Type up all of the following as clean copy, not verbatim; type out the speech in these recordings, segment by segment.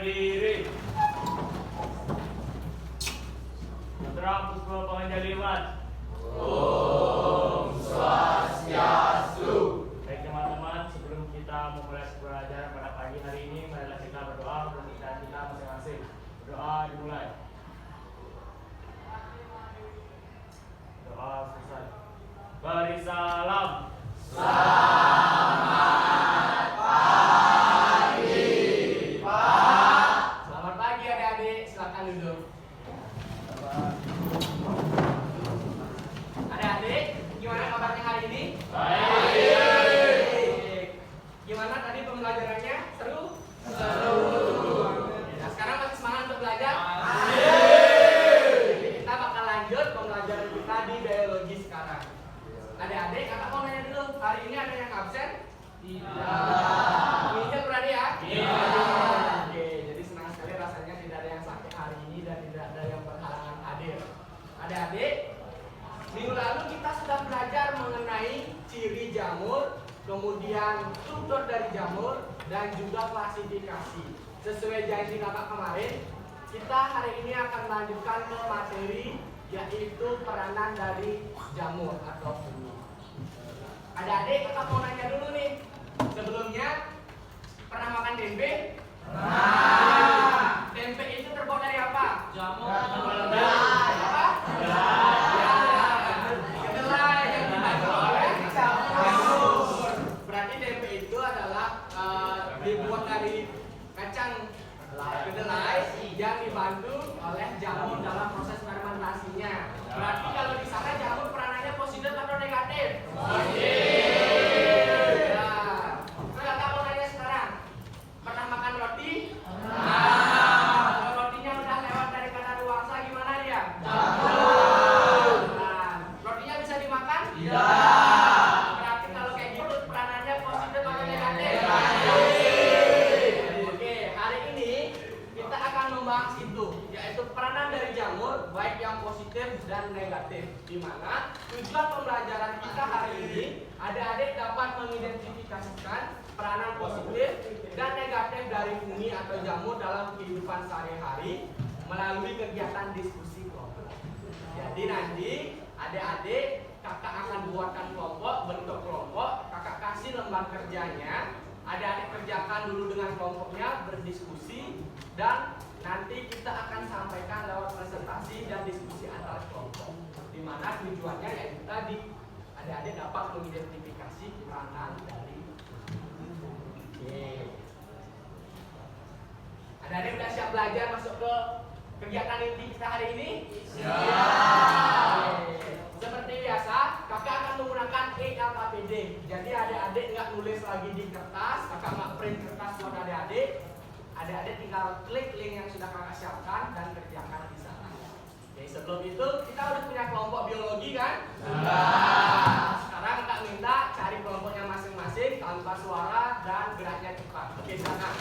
berdiri. Putra Puspa Panganjaliwan. Om Swastiastu. Baik teman-teman, sebelum kita memulai pelajaran pada pagi hari ini, marilah kita berdoa untuk kita masing-masing. Berdoa dimulai. Doa selesai. Beri salam. Selamat pagi, Pak. Selamat pagi adik-adik, silakan duduk. Adik-adik, gimana kabarnya hari ini? Baik. Gimana tadi pembelajarannya? Seru? Seru. Nah, sekarang masih semangat untuk belajar? Jadi kita bakal lanjut pembelajaran kita di biologi sekarang. Adik-adik, kakak mau nanya dulu, hari ini ada yang absen? Tidak. Menginjak berani ya? Iya. Oke, jadi senang sekali rasanya tidak ada yang sakit hari ini dan tidak ada yang berhalangan hadir. Adik-adik, minggu lalu kita sudah belajar mengenai ciri jamur, kemudian struktur dari jamur, dan juga klasifikasi. Sesuai janji kakak kemarin, kita hari ini akan melanjutkan ke materi yaitu peranan dari jamur atau fungi. Adik-adik, kakak mau nanya dulu nih. Sebelumnya, pernah makan tempe? Pernah. Tempe itu terbuat dari apa? Jamur. Apa? Kedelai yang dibantu oleh jamur. Berarti tempe itu adalah dibuat dari kacang kedelai yang dibantu oleh jamur dalam proses fermentasinya. Berarti kalau di sana jamur peranannya positif atau negatif? Nah, kakak mau nanya sekarang, pernah makan roti? Kalau rotinya udah lewat dari kadaluarsa gimana dia? Nah, rotinya bisa dimakan? Berarti kalau kayak gitu peranannya positif atau negatif? Oke, hari ini kita akan membahas itu, yaitu peranan dari jamur, baik yang positif dan negatif. Di mana tujuan pembelajaran kita hari ini, adik-adik dapat mengidentifikasikan peranan positif dan negatif dari fungi atau jamur dalam kehidupan sehari-hari melalui kegiatan diskusi kelompok. Jadi nanti adik-adik kakak akan buatkan kelompok, bentuk kelompok, kakak kasih lembar kerjanya, adik-adik kerjakan dulu dengan kelompoknya, berdiskusi, dan nanti kita akan sampaikan lewat presentasi dan diskusi antar kelompok. Di mana tujuannya yaitu tadi adik-adik dapat mengidentifikasi peranan dari adik-adik udah siap belajar masuk ke kegiatan inti kita hari ini? Siap. Seperti biasa, kakak akan menggunakan ELKPD. Jadi adik-adik nggak nulis lagi di kertas, kakak nggak print kertas buat adik-adik. Adik-adik tinggal klik link yang sudah kakak siapkan dan kerjakan di sana. Oke, sebelum itu kita udah punya kelompok biologi kan? Nah, sekarang kakak minta cari kelompoknya masing-masing tanpa suara dan geraknya cepat. Oke, silakan.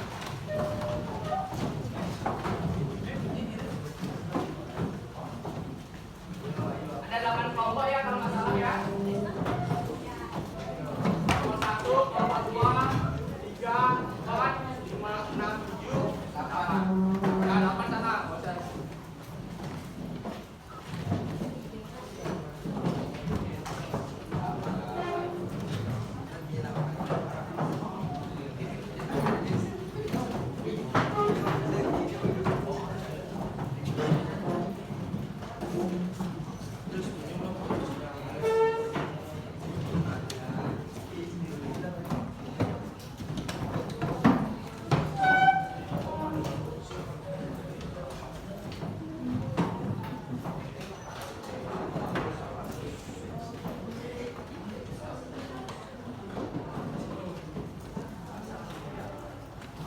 Ada 8 kelompok ya kalau nggak salah ya. Kelompok 1, kelompok 2, 3, 4, 5, 6, 7, 8. Ya, 8 sana.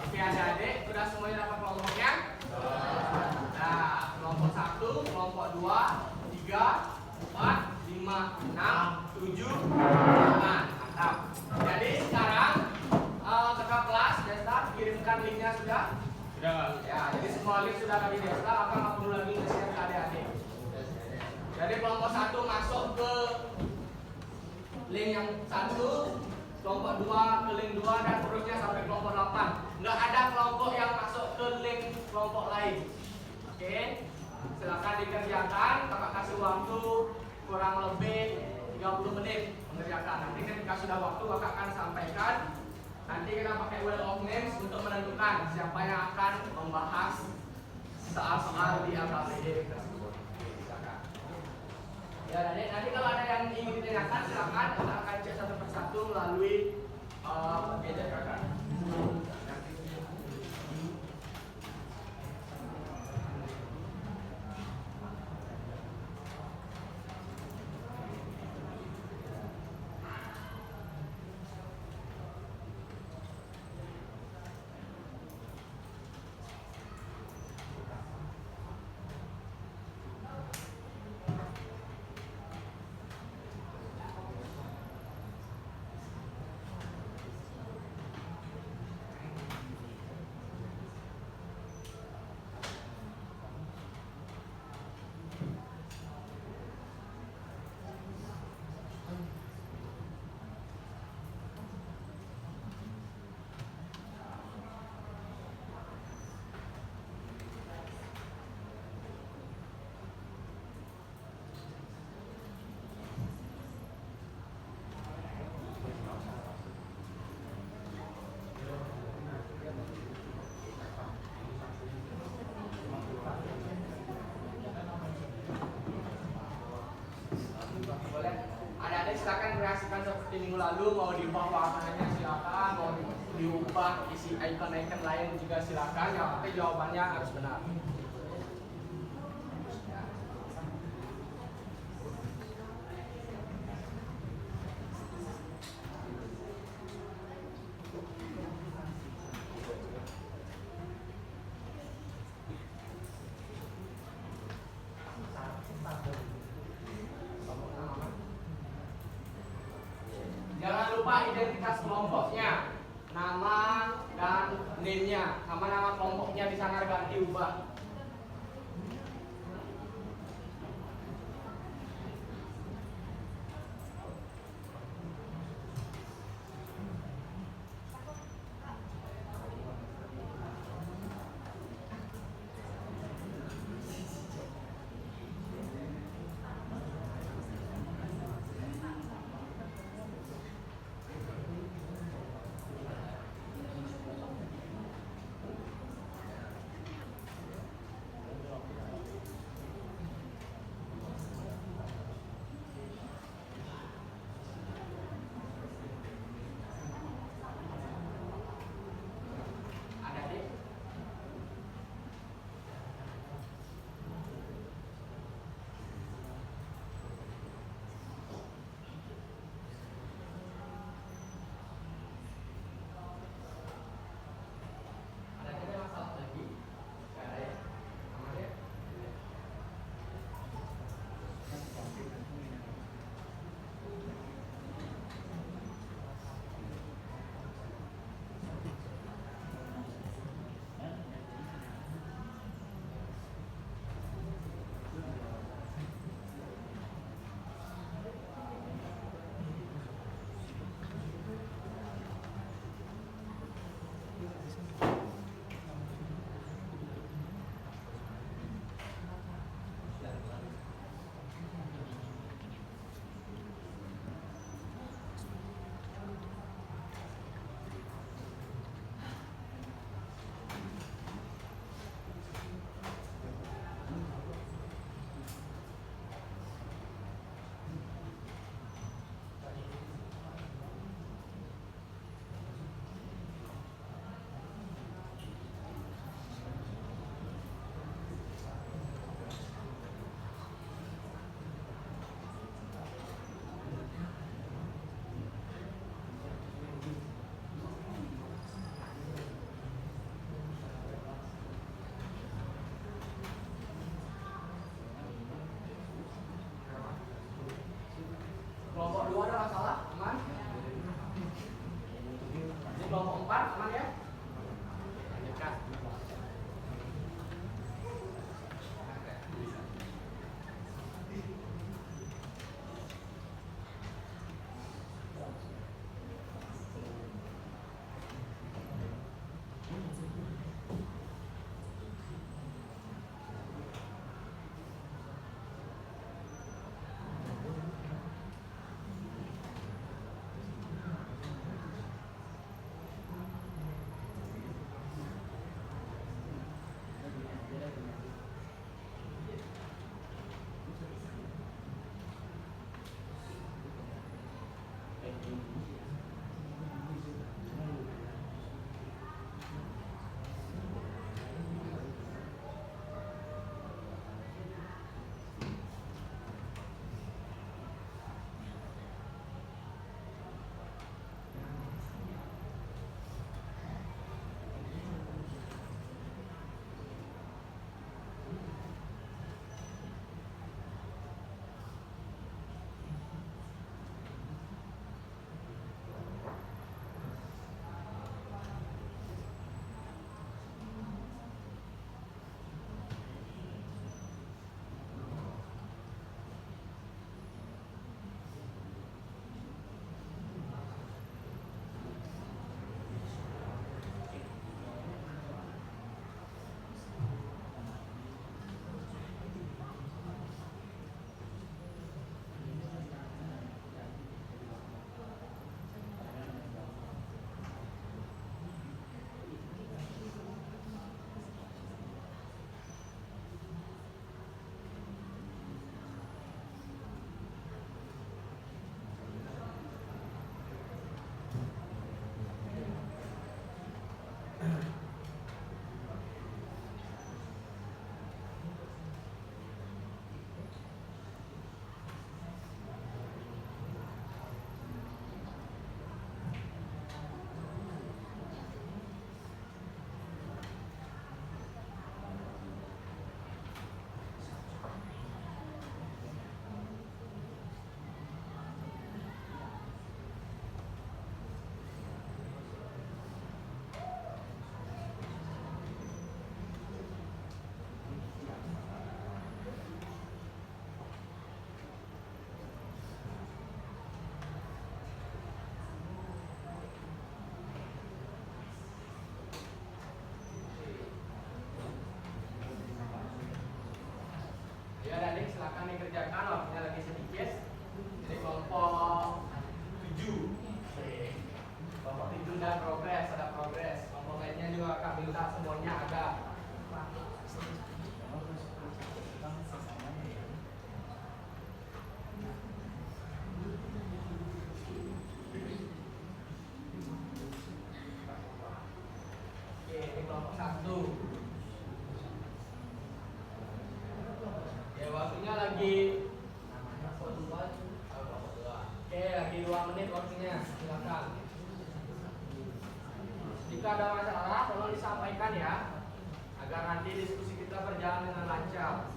Oke adik-adik, udah semuanya dapat kelompoknya? Nah, kelompok 1, kelompok 2, 3, 4, 5, 6, 7, 8. Mantap. Jadi sekarang kakak kelas Desta kirimkan linknya sudah? Ya, jadi semua link sudah kami Desta, kakak nggak perlu lagi nge-share ke adik-adik. Jadi kelompok 1 masuk ke link yang 1, kelompok 2 ke link 2 dan seterusnya sampai kelompok 8. Nggak ada kelompok yang masuk ke link kelompok lain. Oke, silakan dikerjakan. Kakak kasih waktu kurang lebih 30 menit mengerjakan. Nanti ketika sudah waktu kakak akan sampaikan. Nanti kita pakai wheel of names untuk menentukan siapa yang akan membahas soal-soal di AKBD tersebut. Silakan. Ya, nanti kalau ada yang ingin ditanyakan silakan. Kita akan cek satu persatu melalui gadget kakak. Silakan kreasikan seperti minggu lalu, mau diubah warnanya silakan, mau diubah isi icon-icon lain juga silakan, yang penting jawabannya harus benar. Jangan lupa identitas kelompoknya, nama dan name-nya, sama nama kelompoknya di sana ganti ubah. minta semuanya ada. Oke, ini kelompok 1. Ya, waktunya lagi. Oke, lagi 2 menit waktunya. Silakan. Jika ada masalah, tolong disampaikan ya, agar nanti diskusi kita berjalan dengan lancar.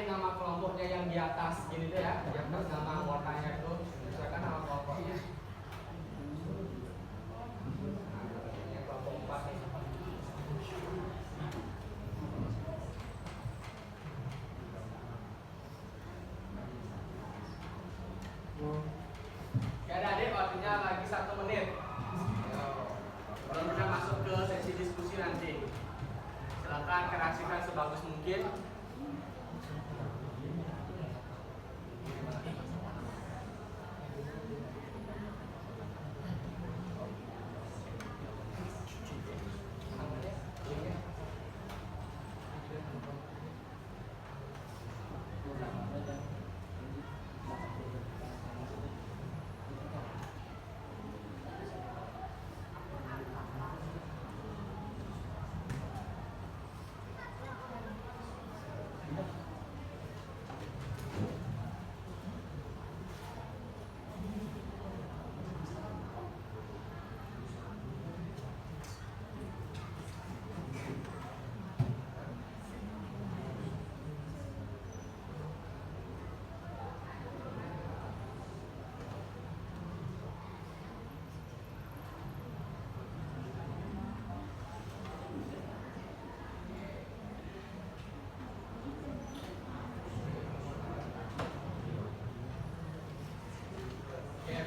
Nama kelompoknya yang di atas gini deh ya, di atas nama warnanya itu misalkan nama kelompoknya. Ini kelompok 4 nih. Oke, adik, waktunya lagi 1 menit. Mudah-mudahan masuk ke sesi diskusi nanti. Silakan kreasikan sebagus mungkin.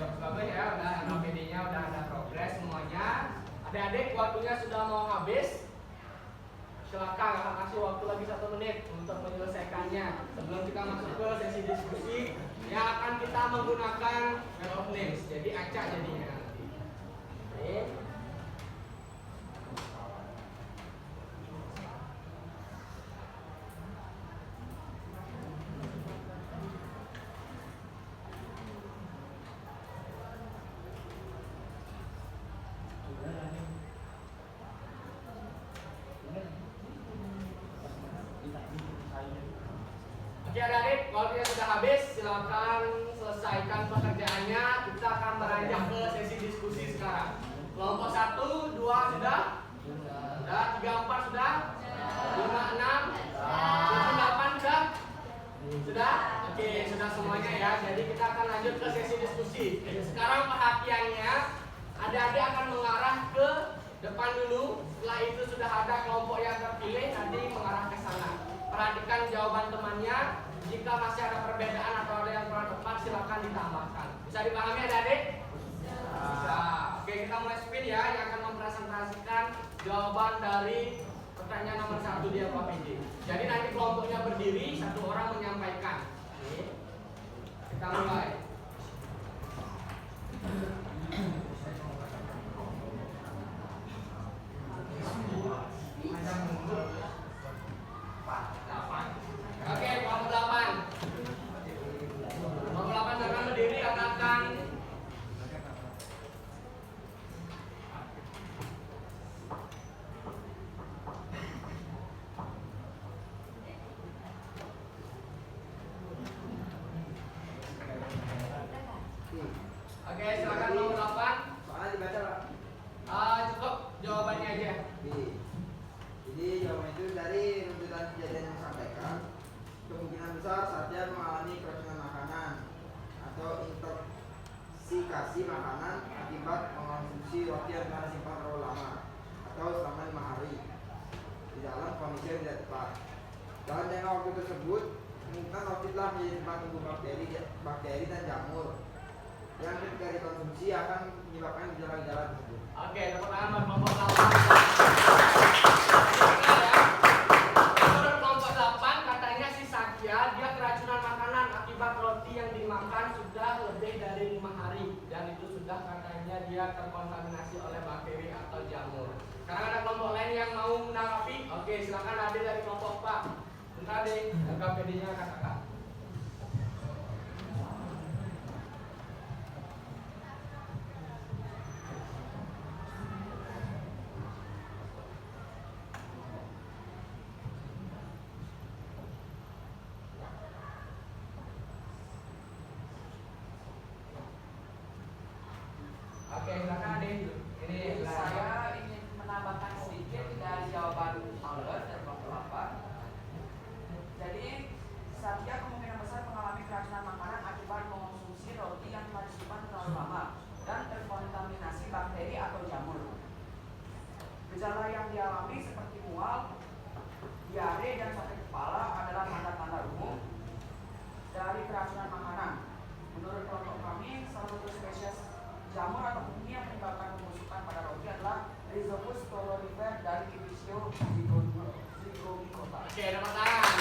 Bagus ya, udah ada PD-nya, udah ada progres semuanya. Adik-adik, waktunya sudah mau habis. Silakan, akan kasih waktu lagi 1 menit untuk menyelesaikannya sebelum kita masuk ke sesi diskusi yang akan kita menggunakan word of names. Jadi acak jadinya nanti. Oke. Oke adik-adik, waktunya sudah habis, silakan selesaikan pekerjaannya. Kita akan beranjak ke sesi diskusi sekarang. Kelompok 1, 2 sudah? Sudah, 3, 4 sudah? 5, 6? 7, 8 sudah? Sudah? Oke, sudah semuanya ya. Jadi kita akan lanjut ke sesi diskusi. Sekarang perhatiannya, adik-adik akan mengarah ke depan dulu. Setelah itu sudah ada kelompok yang terpilih, nanti mengarah ke sana. Perhatikan jawaban temannya. Jika masih ada perbedaan atau ada yang kurang tepat, silakan ditambahkan. Bisa dipahami adik-adik? Bisa. Oke, kita mulai spin ya, yang akan mempresentasikan jawaban dari pertanyaan nomor 1 di LKPD. Jadi nanti kelompoknya berdiri, 1 orang menyampaikan. Oke. Kita mulai. Oke, kelompok 8. Kelompok 8 silakan berdiri, katakan. Oke, silakan roti yang telah disimpan terlalu lama atau selama 5 hari di dalam kondisi yang tidak tepat. Dalam jangka waktu tersebut, kemungkinan roti telah menjadi tempat tumbuh bakteri dan jamur yang ketika dikonsumsi akan menyebabkan gejala-gejala tersebut. Oke, tepuk tangan buat kelompok 8. Menurut kelompok 8, katanya si Satya dia keracunan makanan akibat roti yang dimakan sudah lebih dari 5 hari dan itu sudah katanya dia terkontaminasi oleh bakteri atau jamur. Sekarang ada kelompok lain yang mau menanggapi. Oke, silakan Ade dari kelompok 4. Bentar deh, KPD-nya katakan. Oke, silakan Ade. Ini Saya ingin menambahkan sedikit dari jawaban Albert dari kelompok 8. Jadi Satya kemungkinan besar mengalami keracunan makanan akibat mengonsumsi roti yang telah disimpan terlalu lama dan terkontaminasi bakteri atau jamur. Gejala yang dialami seperti mual, diare, dan sakit kepala adalah tanda-tanda umum dari keracunan makanan. Menurut kelompok kami, salah satu spesies jamur atau bumi yang menyebabkan pembusukan pada roti adalah Rhizopus stolonifer dari divisio zygomicota. Oke, tepuk tangan.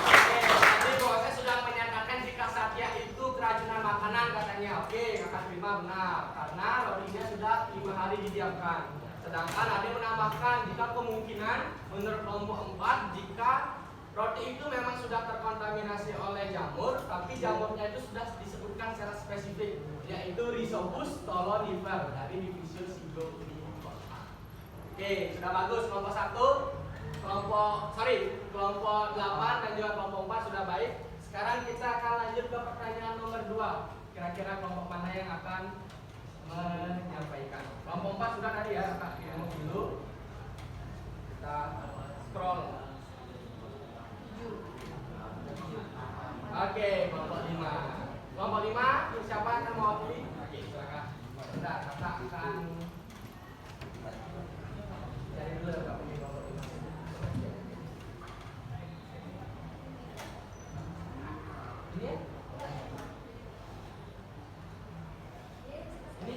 Oke, tadi bosnya sudah menyatakan jika Satya itu keracunan makanan katanya. Oke, kakak terima benar karena rotinya sudah 5 hari didiamkan. Sedangkan Ade menambahkan jika kemungkinan menurut kelompok 4 jika roti itu memang sudah terkontaminasi oleh jamur, tapi jamurnya itu sudah disebutkan secara spesifik, yaitu Rhizopus stolonifer dari divisio zygomicota. Oke, sudah bagus kelompok 1, kelompok 8 dan juga kelompok 4 sudah baik. Sekarang kita akan lanjut ke pertanyaan nomor 2. Kira-kira kelompok mana yang akan menyampaikan? Kelompok 4 sudah tadi ya, Kak. Kita mau dulu. Kita scroll. Oke, kelompok 5. Kelompok 5, siapa yang akan mewakili? Oke, silakan. Bentar, kakak akan cari dulu Kak punya kelompok 5. Ini ya? Ini?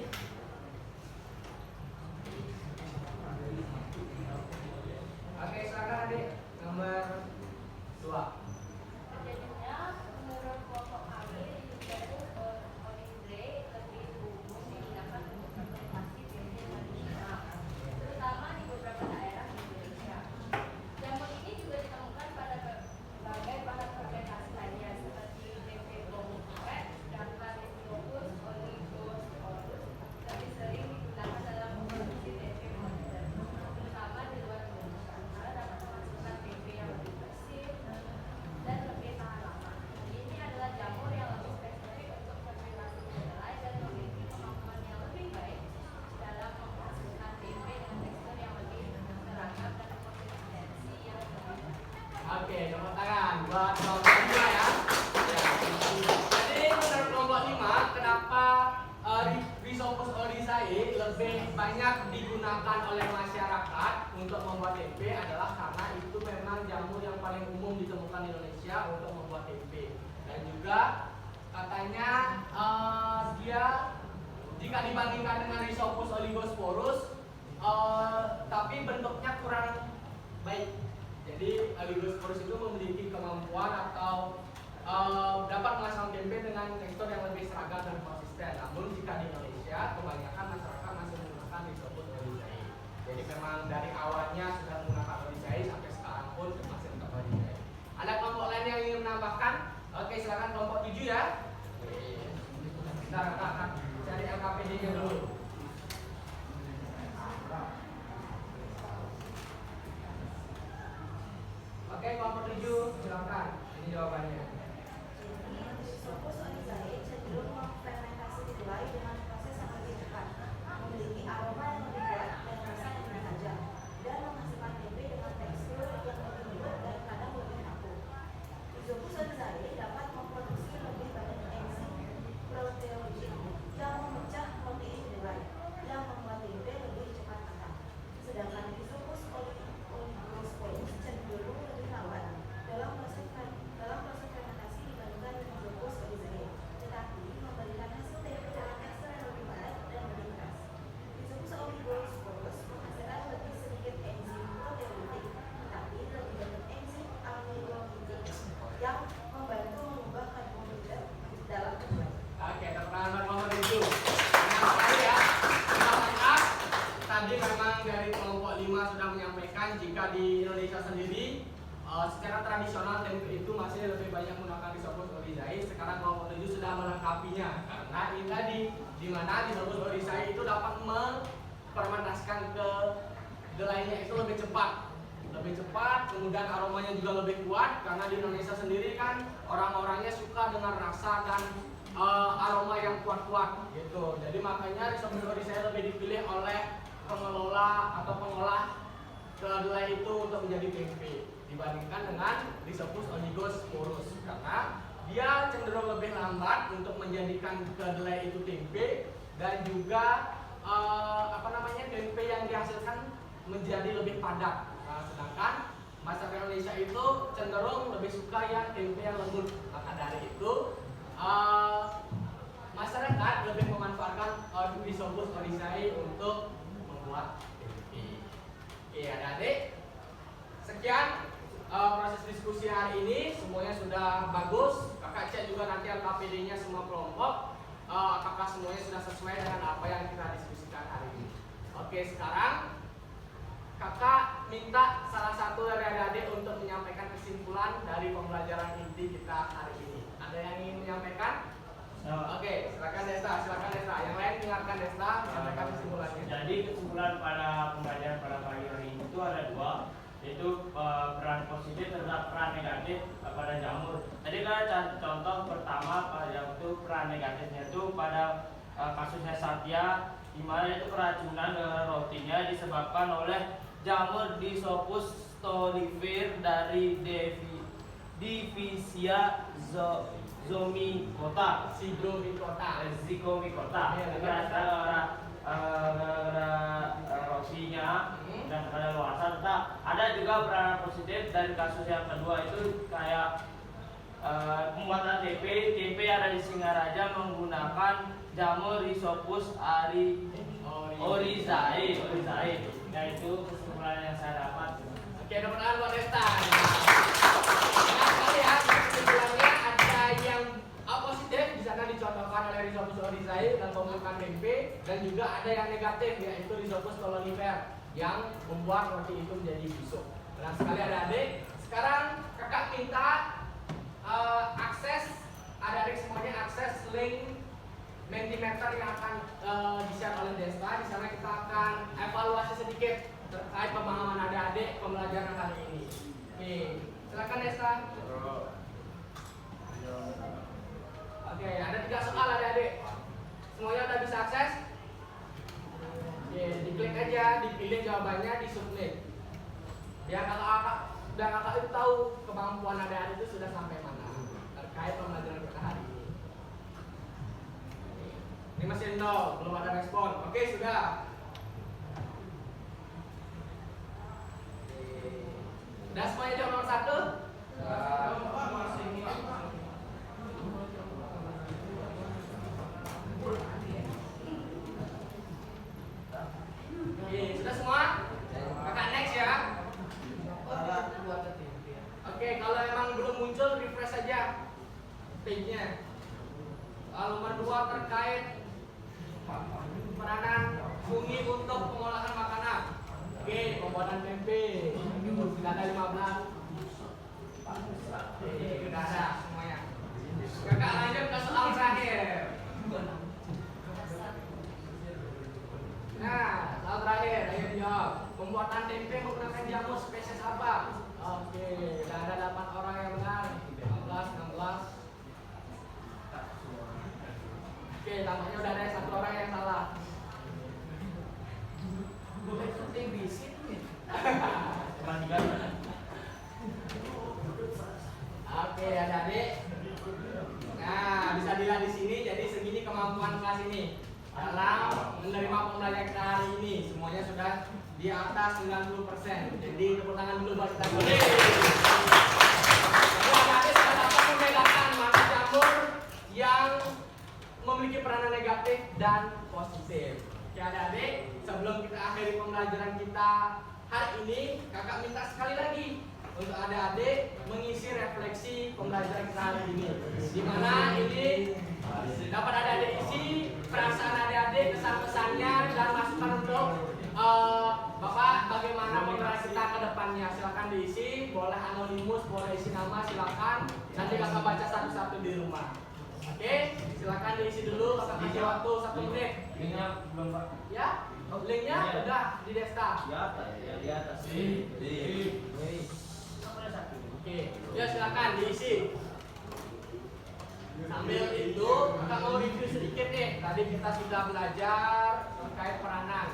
Oke, silakan adik. Nomor 2. Selanjutnya, menurut kelompok kami, yaitu olivre lebih umum digunakan untuk fermentasi tempe tradisional, terutama di beberapa daerah di Indonesia. Jamur ini juga ditemukan pada berbagai bahan fermentasi lainnya seperti tempe bawang goreng dan Rhizopus oligosporus lebih sering digunakan dalam memproduksi tempe modern, terutama di luar Indonesia, karena dapat menghasilkan tempe yang lebih bersih dan lebih tahan lama. Ini adalah jamur yang lebih spesifik untuk fermentasi kedelai dan memiliki kemampuan yang lebih baik dalam menghasilkan tempe dengan tekstur yang lebih seragam dan konsistensi yang lebih baik. Oke, tepuk tangan buat kelompok 5 ya. Jadi menurut kelompok 5, kenapa Rhizopus oryzae lebih banyak digunakan oleh masyarakat untuk membuat tempe adalah karena itu memang jamur yang paling umum ditemukan di Indonesia untuk membuat tempe. Dan juga katanya dia jika dibandingkan dengan Rhizopus oligosporus tapi bentuknya kurang baik. Jadi oligosporus itu memiliki kemampuan atau dapat menghasilkan tempe dengan tekstur yang lebih seragam dan konsisten. Namun jika di Indonesia kebanyakan masyarakat masih menggunakan Rhizopus oryzae. Jadi memang dari awalnya sudah menggunakan oryzae sampai sekarang pun masih tetap oryzae. Ada kelompok lain yang ingin menambahkan? Oke, silakan kelompok 7 ya. Bentar, Kak, cari LKPD-nya dulu. Oke, kelompok 7 silakan. Ini jawabannya. Rhizopus oryzae cenderung memfermentasi kedelai tadi memang dari kelompok 5 sudah menyampaikan jika di Indonesia sendiri secara tradisional tempe itu masih lebih banyak menggunakan Rhizopus oryzae. Sekarang kelompok 7 sudah melengkapinya karena ini tadi di mana Rhizopus oryzae itu dapat memfermentasikan kedelainya itu lebih cepat, kemudian aromanya juga lebih kuat karena di Indonesia sendiri kan orang-orangnya suka dengan rasa dan aroma yang kuat-kuat gitu. Jadi makanya Rhizopus oryzae lebih dipilih oleh pengelola atau pengolah kedelai itu untuk menjadi tempe dibandingkan dengan Rhizopus oligosporus karena dia cenderung lebih lambat untuk menjadikan kedelai itu tempe dan juga tempe yang dihasilkan menjadi lebih padat. Sedangkan masyarakat Indonesia itu cenderung lebih suka yang tempe yang lembut. Maka dari itu masyarakat lebih memanfaatkan Rhizopus oryzae untuk membuat tempe. Oke, adik-adik, sekian proses diskusi hari ini. Semuanya sudah bagus. Kakak cek juga nanti LKPD-nya semua kelompok. Apakah semuanya sudah sesuai dengan apa yang kita diskusikan hari ini? Oke, sekarang kakak minta salah satu dari adik-adik untuk menyampaikan kesimpulan dari pembelajaran inti kita hari ini. Ada yang ingin menyampaikan? Oke, silakan Desta. Yang lain dengarkan Desta menyampaikan kesimpulannya. Jadi kesimpulan pada pembelajaran pada pagi hari ini itu ada dua, yaitu peran positif terhadap peran negatif pada jamur. Jadi kan contoh pertama pada itu peran negatifnya itu pada kasusnya Satya, di mana itu keracunan dengan rotinya disebabkan oleh jamur Rhizopus stolifera dari divisia zygomicota. Rotinya dan pada luasan. Ada juga peran positif dari kasus yang kedua itu kayak pembuatan tempe ada di Singaraja menggunakan jamur Rhizopus oryzae. Nah itu kesimpulan yang saya dapat. Oke, teman-teman buat Desta. Nah, sekali ya, kesimpulannya ada yang positif di sana dicontohkan oleh Rhizopus oryzae dan pembuatan tempe, dan juga ada yang negatif yaitu Rhizopus stolifera yang membuat roti itu menjadi busuk. Nah, sekali adik-adik, sekarang kakak minta akses adik-adik semuanya akses link Mentimeter yang akan di-share oleh Desta. Di sana kita akan evaluasi sedikit terkait pemahaman adik-adik pembelajaran hari ini. Oke, silakan Desta. Oke, ada 3 soal adik-adik. Semuanya udah bisa akses? Oke, diklik aja, dipilih jawabannya, di submit. Biar kakak itu tahu kemampuan adik-adik itu sudah sampai mana terkait pembelajaran kita hari ini. Ini masih 0, belum ada respon. Oke, sudah. Udah semuanya jawab nomor 1? Oke, sudah semua? Kakak next ya. Oke, kalau emang belum muncul refresh saja page-nya. Nomor 2 terkait peranan fungi untuk pengolahan makanan. Oke, pembuatan tempe. Sudah ada 15. Sudah ada semuanya. Kakak lanjut ke soal terakhir. Nah, soal terakhir, ayo dijawab. Pembuatan tempe menggunakan jamur spesies apa? Oke, sudah ada 8 orang yang benar. 16. Oke, tampaknya udah ada 1 orang yang salah. Oke, adik-adik. Nah, bisa dilihat di sini. Jadi segini kemampuan kelas ini dalam menerima pembelajaran kita hari ini. Semuanya sudah di atas 90%. Jadi tepuk tangan dulu buat kita. Jadi adik-adik sudah dapat membedakan mana jamur yang memiliki peranan negatif dan positif. Oke, adik-adik, sebelum kita akhiri pembelajaran kita hari ini, kakak minta sekali lagi untuk adik-adik mengisi refleksi pembelajaran kita hari ini. Di mana ini dapat adik-adik isi perasaan adik-adik, kesan-pesannya dan masukan untuk bagaimana pembahasan kita ke depannya. Silakan diisi, boleh anonimus, boleh isi nama, silakan. Nanti kakak baca satu-satu di rumah. Oke, silakan diisi dulu. Kakak kasih waktu 1 menit. Linknya belum Pak. Ya, linknya Iya. udah di Desta. Di atas. Oke, ya silakan diisi. Sambil itu, kakak mau review sedikit nih. Tadi kita sudah belajar terkait peranan.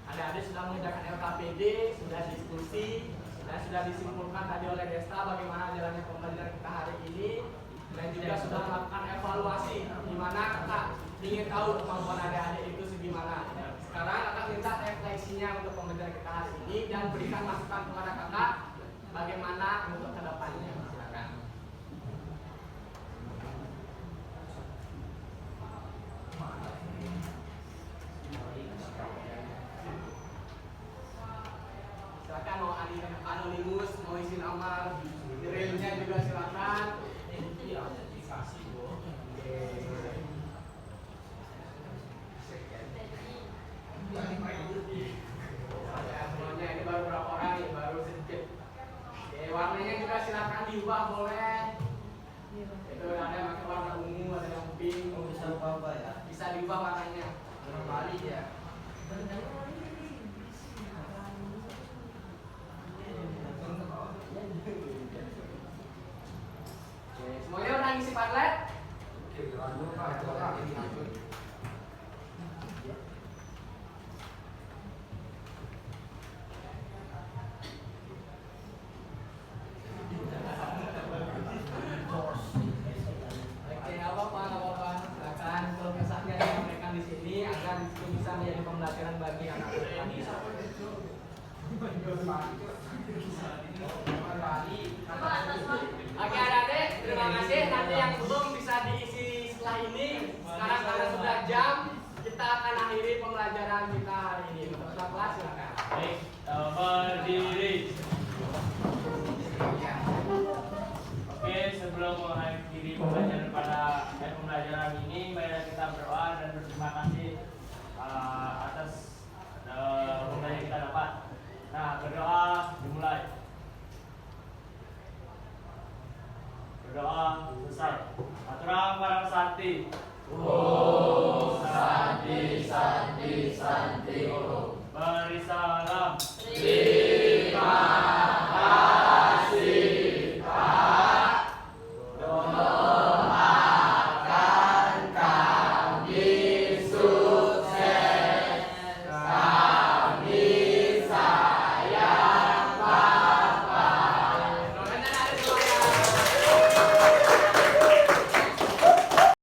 Adik-adik sudah mengerjakan LKPD, sudah diskusi, dan sudah disimpulkan tadi oleh Desta bagaimana jalannya pembelajaran kita hari ini, dan juga sudah melakukan evaluasi di mana kakak ingin tahu kemampuan adik-adik itu segimana. Sekarang kakak minta refleksinya untuk pembelajaran kita hari ini dan berikan masukan kepada kakak bagaimana untuk kedepannya. Silakan. Silakan mau anonimus, mau isi nama, realnya juga silakan. Semuanya ini baru berapa orang nih, baru sedikit. Oke, warnanya juga silakan diubah boleh. Itu ada yang pakai warna ungu, ada yang pink. Bisa apa ya? Bisa diubah warnanya. Kembali ya. Oke, semuanya udah ngisi Padlet? Oke, nggak apa-apa. Silakan kalau kesannya disampaikan di sini agar itu bisa menjadi pembelajaran bagi anak ini. Oke adik-adik, terima kasih. Nanti yang belum bisa diisi setelah ini. Sekarang karena sudah jam, kita akan akhiri pembelajaran kita hari ini. Untuk kelas silakan. Baik, berdiri. Oke, sebelum mengakhiri pembelajaran pembelajaran ini, mari kita berdoa dan berterima kasih atas pembelajaran yang kita dapat. Nah, berdoa dimulai. Berdoa selesai. Aturang barang sakti.